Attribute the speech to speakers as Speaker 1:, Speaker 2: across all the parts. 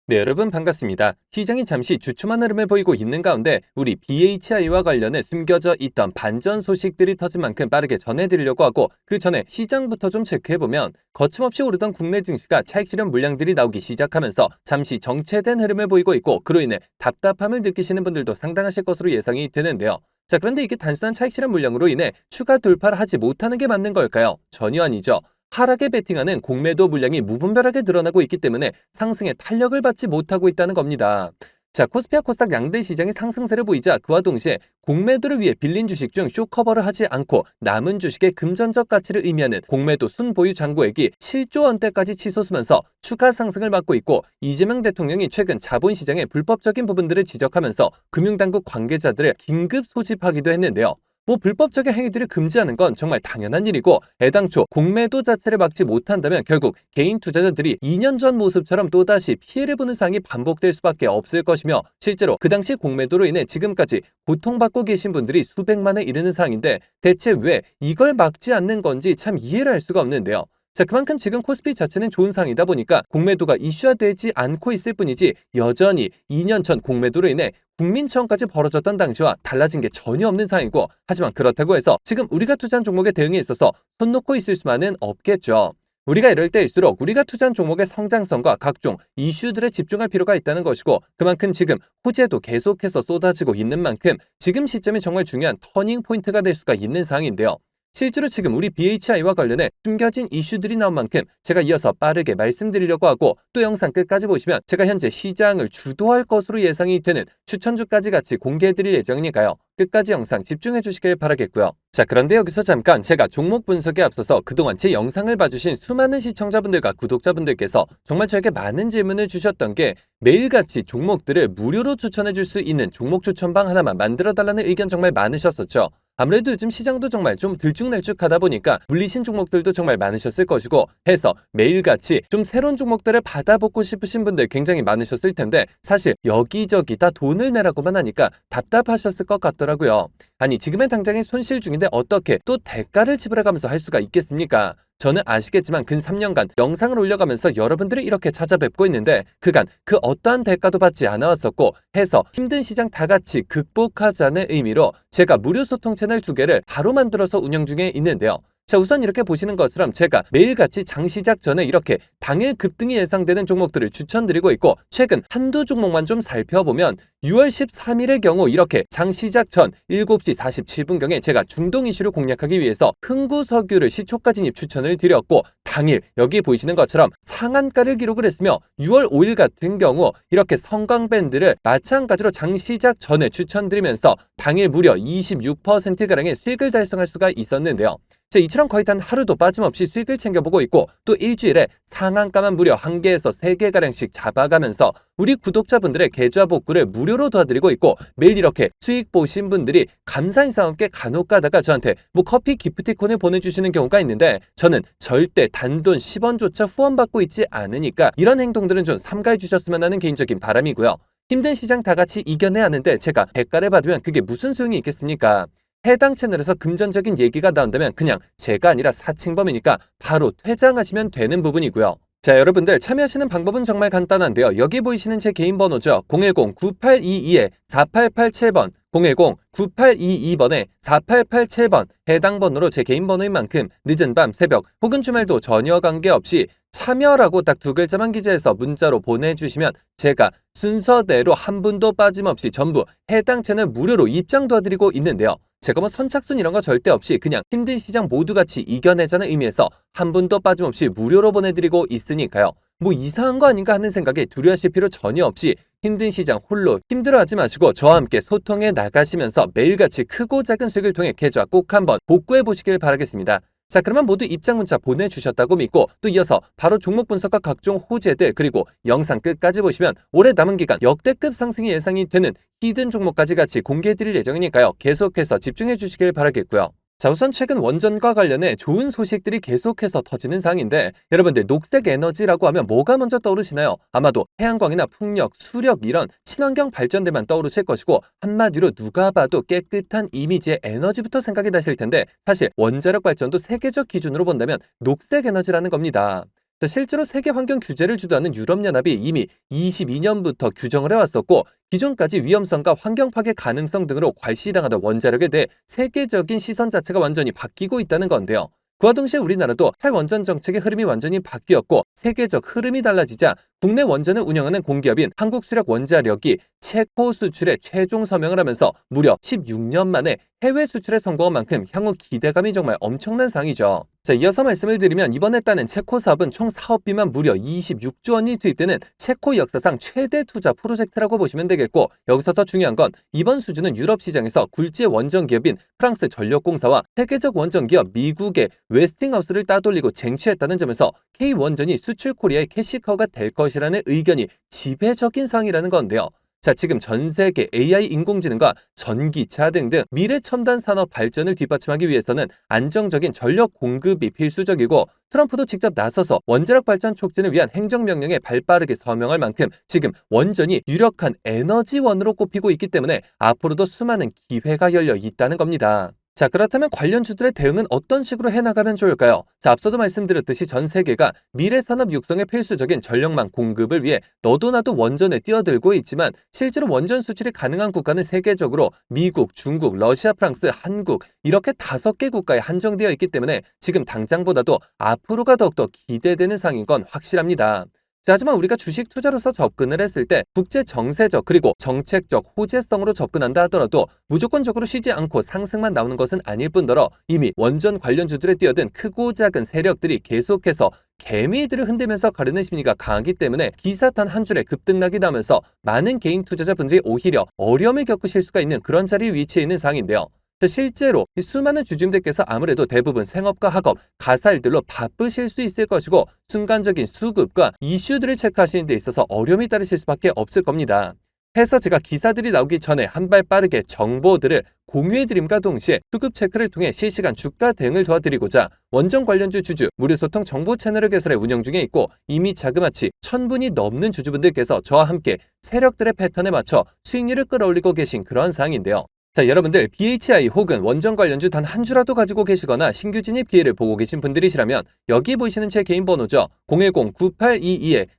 Speaker 1: 네, 여러분 반갑습니다. 시장이 잠시 주춤한 흐름을 보이고 있는 가운데 우리 BHI와 관련해 숨겨져 있던 반전 소식들이 터진 만큼 빠르게 전해드리려고 하고, 그 전에 시장부터 좀 체크해보면 거침없이 오르던 국내 증시가 차익 실현 물량들이 나오기 시작하면서 잠시 정체된 흐름을 보이고 있고, 그로 인해 답답함을 느끼시는 분들도 상당하실 것으로 예상이 되는데요. 자, 그런데 이게 단순한 차익 실현 물량으로 인해 추가 돌파를 하지 못하는 게 맞는 걸까요? 전혀 아니죠. 하락에 베팅하는 공매도 물량이 무분별하게 늘어나고 있기 때문에 상승에 탄력을 받지 못하고 있다는 겁니다. 자, 코스피와 코스닥 양대 시장이 상승세를 보이자 그와 동시에 공매도를 위해 빌린 주식 중 쇼커버를 하지 않고 남은 주식의 금전적 가치를 의미하는 공매도 순보유 잔고액이 7조 원대까지 치솟으면서 추가 상승을 막고 있고, 이재명 대통령이 최근 자본시장의 불법적인 부분들을 지적하면서 금융당국 관계자들을 긴급 소집하기도 했는데요. 불법적인 행위들을 금지하는 건 정말 당연한 일이고, 애당초 공매도 자체를 막지 못한다면 결국 개인 투자자들이 2년 전 모습처럼 또다시 피해를 보는 상황이 반복될 수밖에 없을 것이며, 실제로 그 당시 공매도로 인해 지금까지 고통받고 계신 분들이 수백만에 이르는 상황인데 대체 왜 이걸 막지 않는 건지 참 이해를 할 수가 없는데요. 자, 그만큼 지금 코스피 자체는 좋은 상황이다 보니까 공매도가 이슈화되지 않고 있을 뿐이지, 여전히 2년 전 공매도로 인해 국민청까지 벌어졌던 당시와 달라진 게 전혀 없는 상황이고, 하지만 그렇다고 해서 지금 우리가 투자한 종목의 대응에 있어서 손 놓고 있을 수만은 없겠죠. 우리가 이럴 때일수록 우리가 투자한 종목의 성장성과 각종 이슈들에 집중할 필요가 있다는 것이고, 그만큼 지금 호재도 계속해서 쏟아지고 있는 만큼 지금 시점이 정말 중요한 터닝 포인트가 될 수가 있는 상황인데요. 실제로 지금 우리 BHI와 관련해 숨겨진 이슈들이 나온 만큼 제가 이어서 빠르게 말씀드리려고 하고, 또 영상 끝까지 보시면 제가 현재 시장을 주도할 것으로 예상이 되는 추천주까지 같이 공개해드릴 예정이니까요. 끝까지 영상 집중해 주시길 바라겠고요. 자, 그런데 여기서 잠깐 제가 종목 분석에 앞서서 그동안 제 영상을 봐주신 수많은 시청자분들과 구독자분들께서 정말 저에게 많은 질문을 주셨던 게, 매일같이 종목들을 무료로 추천해 줄 수 있는 종목 추천방 하나만 만들어 달라는 의견 정말 많으셨었죠. 아무래도 요즘 시장도 정말 좀 들쭉날쭉하다 보니까 물리신 종목들도 정말 많으셨을 것이고 해서 매일같이 좀 새로운 종목들을 받아보고 싶으신 분들 굉장히 많으셨을 텐데, 사실 여기저기 다 돈을 내라고만 하니까 답답하셨을 것 같더라고요. 아니, 지금은 당장에 손실 중인데 어떻게 또 대가를 지불해가면서 할 수가 있겠습니까? 저는 아시겠지만 근 3년간 영상을 올려가면서 여러분들을 이렇게 찾아뵙고 있는데, 그간 그 어떠한 대가도 받지 않아왔었고 해서 힘든 시장 다 같이 극복하자는 의미로 제가 무료 소통 채널 2개를 바로 만들어서 운영 중에 있는데요. 자, 우선 이렇게 보시는 것처럼 제가 매일같이 장 시작 전에 이렇게 당일 급등이 예상되는 종목들을 추천드리고 있고, 최근 한두 종목만 좀 살펴보면 6월 13일의 경우 이렇게 장 시작 전 7시 47분경에 제가 중동 이슈를 공략하기 위해서 흥구석유를 시초가 진입 추천을 드렸고, 당일 여기 보이시는 것처럼 상한가를 기록을 했으며, 6월 5일 같은 경우 이렇게 성광밴드를 마찬가지로 장 시작 전에 추천드리면서 당일 무려 26%가량의 수익을 달성할 수가 있었는데요. 이처럼 거의 단 하루도 빠짐없이 수익을 챙겨보고 있고, 또 일주일에 상한가만 무려 1개에서 3개가량씩 잡아가면서 우리 구독자분들의 계좌 복구를 무료로 도와드리고 있고, 매일 이렇게 수익 보신 분들이 감사 인사와 함께 간혹 가다가 저한테 커피 기프티콘을 보내주시는 경우가 있는데, 저는 절대 단돈 10원조차 후원받고 있지 않으니까 이런 행동들은 좀 삼가해 주셨으면 하는 개인적인 바람이고요. 힘든 시장 다 같이 이겨내야 하는데 제가 대가를 받으면 그게 무슨 소용이 있겠습니까? 해당 채널에서 금전적인 얘기가 나온다면 그냥 제가 아니라 사칭범이니까 바로 퇴장하시면 되는 부분이고요. 자, 여러분들 참여하시는 방법은 정말 간단한데요. 여기 보이시는 제 개인 번호죠. 010-9822-4887번 010-9822번에 4887번 해당 번호로 제 개인 번호인 만큼 늦은 밤, 새벽 혹은 주말도 전혀 관계없이 참여라고 딱 2글자만 기재해서 문자로 보내주시면 제가 순서대로 한 분도 빠짐없이 전부 해당 채널 무료로 입장 도와드리고 있는데요. 제가 선착순 이런 거 절대 없이 그냥 힘든 시장 모두 같이 이겨내자는 의미에서 한 분도 빠짐없이 무료로 보내드리고 있으니까요. 이상한 거 아닌가 하는 생각에 두려워하실 필요 전혀 없이 힘든 시장 홀로 힘들어하지 마시고 저와 함께 소통해 나가시면서 매일같이 크고 작은 수익을 통해 계좌 꼭 한번 복구해 보시길 바라겠습니다. 자, 그러면 모두 입장 문자 보내주셨다고 믿고, 또 이어서 바로 종목 분석과 각종 호재들, 그리고 영상 끝까지 보시면 올해 남은 기간 역대급 상승이 예상이 되는 히든 종목까지 같이 공개해드릴 예정이니까요. 계속해서 집중해 주시길 바라겠고요. 자, 우선 최근 원전과 관련해 좋은 소식들이 계속해서 터지는 상황인데, 여러분들 녹색 에너지라고 하면 뭐가 먼저 떠오르시나요? 아마도 태양광이나 풍력, 수력 이런 친환경 발전들만 떠오르실 것이고, 한마디로 누가 봐도 깨끗한 이미지의 에너지부터 생각이 나실 텐데, 사실 원자력 발전도 세계적 기준으로 본다면 녹색 에너지라는 겁니다. 실제로 세계 환경 규제를 주도하는 유럽연합이 이미 22년부터 규정을 해왔었고 기존까지 위험성과 환경 파괴 가능성 등으로 괄시당하던 원자력에 대해 세계적인 시선 자체가 완전히 바뀌고 있다는 건데요. 그와 동시에 우리나라도 탈원전 정책의 흐름이 완전히 바뀌었고 세계적 흐름이 달라지자 국내 원전을 운영하는 공기업인 한국수력원자력이 체코 수출에 최종 서명을 하면서 무려 16년 만에 해외 수출에 성공한 만큼 향후 기대감이 정말 엄청난 상이죠. 자, 이어서 말씀을 드리면 이번에 따낸 체코 사업은 총 사업비만 무려 26조 원이 투입되는 체코 역사상 최대 투자 프로젝트라고 보시면 되겠고 여기서 더 중요한 건 이번 수주는 유럽 시장에서 굴지의 원전 기업인 프랑스 전력공사와 세계적 원전 기업 미국의 웨스팅하우스를 따돌리고 쟁취했다는 점에서 K원전이 수출 코리아의 캐시카우가 될 것이라는 의견이 지배적인 상이라는 건데요. 자, 지금 전 세계 AI 인공지능과 전기차 등등 미래 첨단 산업 발전을 뒷받침하기 위해서는 안정적인 전력 공급이 필수적이고 트럼프도 직접 나서서 원자력 발전 촉진을 위한 행정명령에 발빠르게 서명할 만큼 지금 원전이 유력한 에너지원으로 꼽히고 있기 때문에 앞으로도 수많은 기회가 열려 있다는 겁니다. 자, 그렇다면 관련주들의 대응은 어떤 식으로 해나가면 좋을까요? 자, 앞서도 말씀드렸듯이 전 세계가 미래 산업 육성에 필수적인 전력망 공급을 위해 너도 나도 원전에 뛰어들고 있지만 실제로 원전 수출이 가능한 국가는 세계적으로 미국, 중국, 러시아, 프랑스, 한국 이렇게 5개 국가에 한정되어 있기 때문에 지금 당장보다도 앞으로가 더욱더 기대되는 상인 건 확실합니다. 자, 하지만 우리가 주식 투자로서 접근을 했을 때 국제 정세적 그리고 정책적 호재성으로 접근한다 하더라도 무조건적으로 쉬지 않고 상승만 나오는 것은 아닐 뿐더러 이미 원전 관련주들에 뛰어든 크고 작은 세력들이 계속해서 개미들을 흔들면서 가려는 심리가 강하기 때문에 기사 탄 한 줄에 급등락이 나면서 많은 개인 투자자분들이 오히려 어려움을 겪으실 수가 있는 그런 자리에 위치해 있는 상황인데요. 실제로 수많은 주주님들께서 아무래도 대부분 생업과 학업, 가사 일들로 바쁘실 수 있을 것이고 순간적인 수급과 이슈들을 체크하시는 데 있어서 어려움이 따르실 수밖에 없을 겁니다. 해서 제가 기사들이 나오기 전에 한 발 빠르게 정보들을 공유해드림과 동시에 수급 체크를 통해 실시간 주가 대응을 도와드리고자 원전 관련주 주주 무료소통 정보 채널을 개설해 운영 중에 있고 이미 자그마치 1000분이 넘는 주주분들께서 저와 함께 세력들의 패턴에 맞춰 수익률을 끌어올리고 계신 그런 상황인데요. 자, 여러분들 BHI 혹은 원전 관련주 단 한 주라도 가지고 계시거나 신규 진입 기회를 보고 계신 분들이시라면 여기 보이시는 제 개인 번호죠.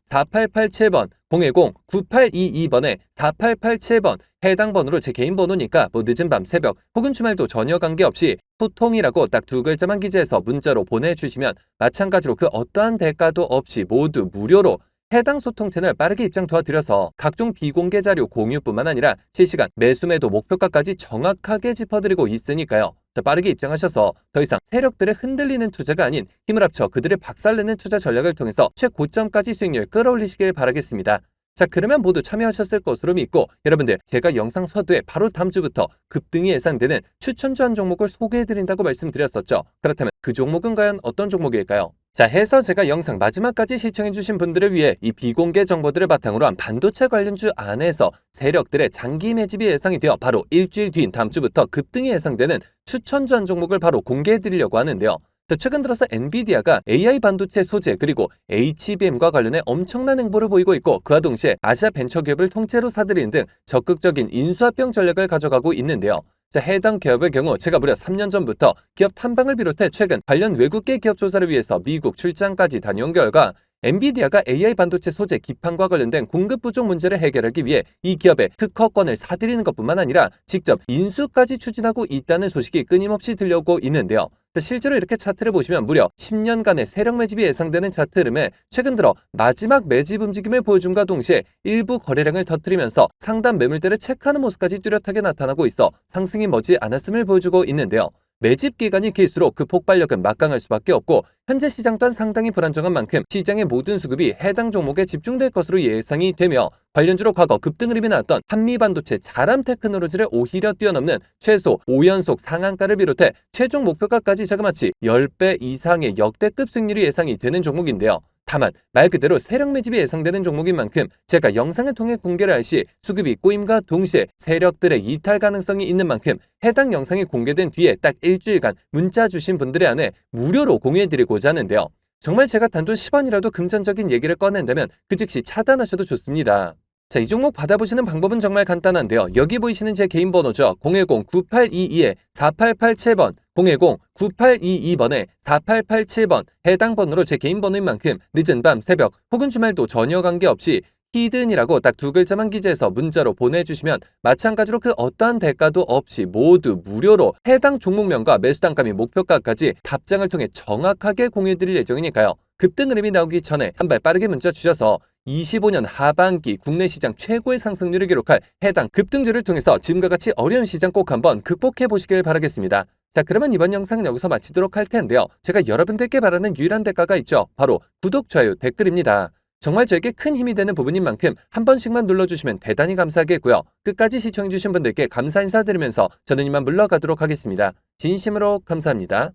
Speaker 1: 010-9822-4887번 010-9822번에 4887번 해당 번호로 제 개인 번호니까 뭐 늦은 밤 새벽 혹은 주말도 전혀 관계없이 소통이라고 딱 2글자만 기재해서 문자로 보내주시면 마찬가지로 그 어떠한 대가도 없이 모두 무료로 해당 소통 채널 빠르게 입장 도와드려서 각종 비공개 자료 공유뿐만 아니라 실시간 매수 매도 목표가까지 정확하게 짚어드리고 있으니까요. 자, 빠르게 입장하셔서 더 이상 세력들의 흔들리는 투자가 아닌 힘을 합쳐 그들을 박살내는 투자 전략을 통해서 최고점까지 수익률 끌어올리시길 바라겠습니다. 자, 그러면 모두 참여하셨을 것으로 믿고 여러분들 제가 영상 서두에 바로 다음 주부터 급등이 예상되는 추천주 한 종목을 소개해드린다고 말씀드렸었죠. 그렇다면 그 종목은 과연 어떤 종목일까요? 자, 해서 제가 영상 마지막까지 시청해주신 분들을 위해 이 비공개 정보들을 바탕으로 한 반도체 관련주 안에서 세력들의 장기 매집이 예상이 되어 바로 일주일 뒤인 다음 주부터 급등이 예상되는 추천주 한 종목을 바로 공개해드리려고 하는데요. 최근 들어서 엔비디아가 AI 반도체 소재 그리고 HBM과 관련해 엄청난 행보를 보이고 있고 그와 동시에 아시아 벤처기업을 통째로 사들이는 등 적극적인 인수합병 전략을 가져가고 있는데요. 자, 해당 기업의 경우 제가 무려 3년 전부터 기업 탐방을 비롯해 최근 관련 외국계 기업 조사를 위해서 미국 출장까지 다녀온 결과 엔비디아가 AI 반도체 소재 기판과 관련된 공급 부족 문제를 해결하기 위해 이 기업의 특허권을 사들이는 것뿐만 아니라 직접 인수까지 추진하고 있다는 소식이 끊임없이 들려오고 있는데요. 실제로 이렇게 차트를 보시면 무려 10년간의 세력 매집이 예상되는 차트 흐름에 최근 들어 마지막 매집 움직임을 보여준과 동시에 일부 거래량을 터뜨리면서 상단 매물대를 체크하는 모습까지 뚜렷하게 나타나고 있어 상승이 머지 않았음을 보여주고 있는데요. 매집 기간이 길수록 그 폭발력은 막강할 수밖에 없고 현재 시장 또한 상당히 불안정한 만큼 시장의 모든 수급이 해당 종목에 집중될 것으로 예상이 되며 관련주로 과거 급등 흐름이 나왔던 한미반도체 자람 테크놀로지를 오히려 뛰어넘는 최소 5연속 상한가를 비롯해 최종 목표가까지 자그마치 10배 이상의 역대급 수익률이 예상이 되는 종목인데요. 다만 말 그대로 세력 매집이 예상되는 종목인 만큼 제가 영상을 통해 공개를 할 시 수급이 꼬임과 동시에 세력들의 이탈 가능성이 있는 만큼 해당 영상이 공개된 뒤에 딱 일주일간 문자 주신 분들에 한해 무료로 공유해드리고자 하는데요. 정말 제가 단돈 10원이라도 금전적인 얘기를 꺼낸다면 그 즉시 차단하셔도 좋습니다. 자, 이 종목 받아보시는 방법은 정말 간단한데요. 여기 보이시는 제 개인 번호죠. 010-9822-4887번, 010-9822번에 4887번 해당 번호로 제 개인 번호인 만큼 늦은 밤, 새벽 혹은 주말도 전혀 관계없이 히든이라고 딱 두 글자만 기재해서 문자로 보내주시면 마찬가지로 그 어떠한 대가도 없이 모두 무료로 해당 종목명과 매수단가 및 목표가까지 답장을 통해 정확하게 공유해드릴 예정이니까요. 급등 흐름이 나오기 전에 한 발 빠르게 문자 주셔서 25년 하반기 국내 시장 최고의 상승률을 기록할 해당 급등주를 통해서 지금과 같이 어려운 시장 꼭 한번 극복해 보시길 바라겠습니다. 자, 그러면 이번 영상은 여기서 마치도록 할 텐데요. 제가 여러분들께 바라는 유일한 대가가 있죠. 바로 구독, 좋아요, 댓글입니다. 정말 저에게 큰 힘이 되는 부분인 만큼 한 번씩만 눌러주시면 대단히 감사하겠고요. 끝까지 시청해주신 분들께 감사 인사드리면서 저는 이만 물러가도록 하겠습니다. 진심으로 감사합니다.